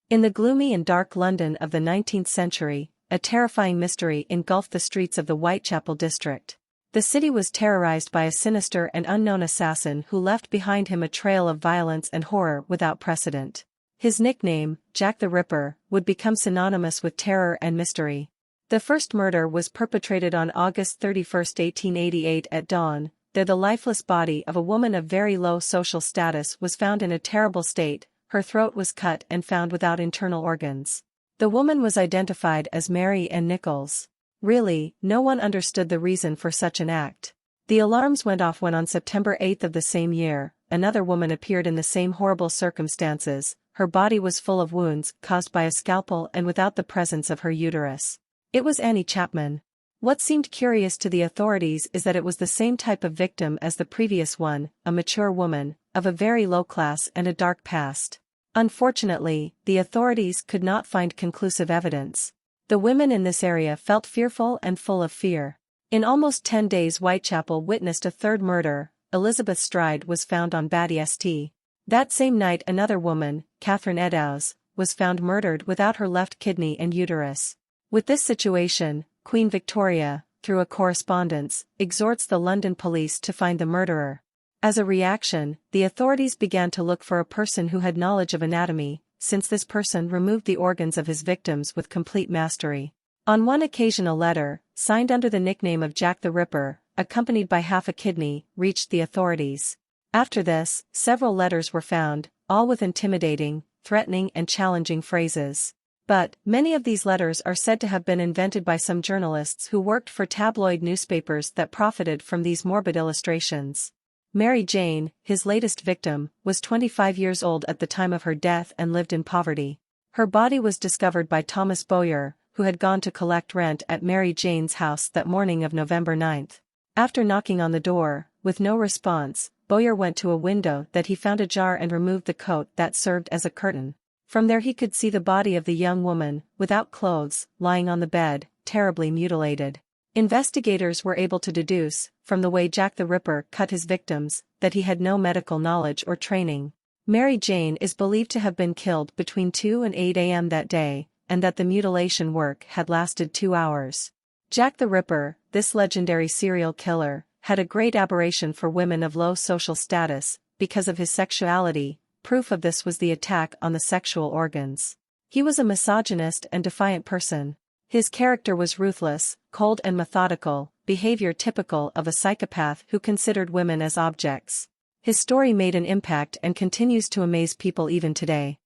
In the gloomy and dark London of the 19th century, a terrifying mystery engulfed the streets of the Whitechapel district. The city was terrorized by a sinister and unknown assassin who left behind him a trail of violence and horror without precedent. His nickname, Jack the Ripper, would become synonymous with terror and mystery. The first murder was perpetrated on August 31, 1888 at dawn. There the lifeless body of a woman of very low social status was found in a terrible state. Her throat was cut and found without internal organs. The woman was identified as Mary Ann Nichols. Really, no one understood the reason for such an act. The alarms went off when on September 8 of the same year, another woman appeared in the same horrible circumstances. Her body was full of wounds caused by a scalpel and without the presence of her uterus. It was Annie Chapman. What seemed curious to the authorities is that it was the same type of victim as the previous one, a mature woman, of a very low class and a dark past. Unfortunately, the authorities could not find conclusive evidence. The women in this area felt fearful and full of fear. In almost 10 days Whitechapel witnessed a third murder. Elizabeth Stride was found on Batty St. That same night another woman, Catherine Eddowes, was found murdered without her left kidney and uterus. With this situation, Queen Victoria, through a correspondence, exhorts the London police to find the murderer. As a reaction, the authorities began to look for a person who had knowledge of anatomy, since this person removed the organs of his victims with complete mastery. On one occasion a letter, signed under the nickname of Jack the Ripper, accompanied by half a kidney, reached the authorities. After this, several letters were found, all with intimidating, threatening and challenging phrases. But, many of these letters are said to have been invented by some journalists who worked for tabloid newspapers that profited from these morbid illustrations. Mary Jane, his latest victim, was 25 years old at the time of her death and lived in poverty. Her body was discovered by Thomas Bowyer, who had gone to collect rent at Mary Jane's house that morning of November 9. After knocking on the door, with no response, Bowyer went to a window that he found ajar and removed the coat that served as a curtain. From there he could see the body of the young woman, without clothes, lying on the bed, terribly mutilated. Investigators were able to deduce, from the way Jack the Ripper cut his victims, that he had no medical knowledge or training. Mary Jane is believed to have been killed between 2 and 8 a.m. that day, and that the mutilation work had lasted 2 hours. Jack the Ripper, this legendary serial killer, had a great aberration for women of low social status, because of his sexuality. Proof of this was the attack on the sexual organs. He was a misogynist and defiant person. His character was ruthless, cold and methodical, behavior typical of a psychopath who considered women as objects. His story made an impact and continues to amaze people even today.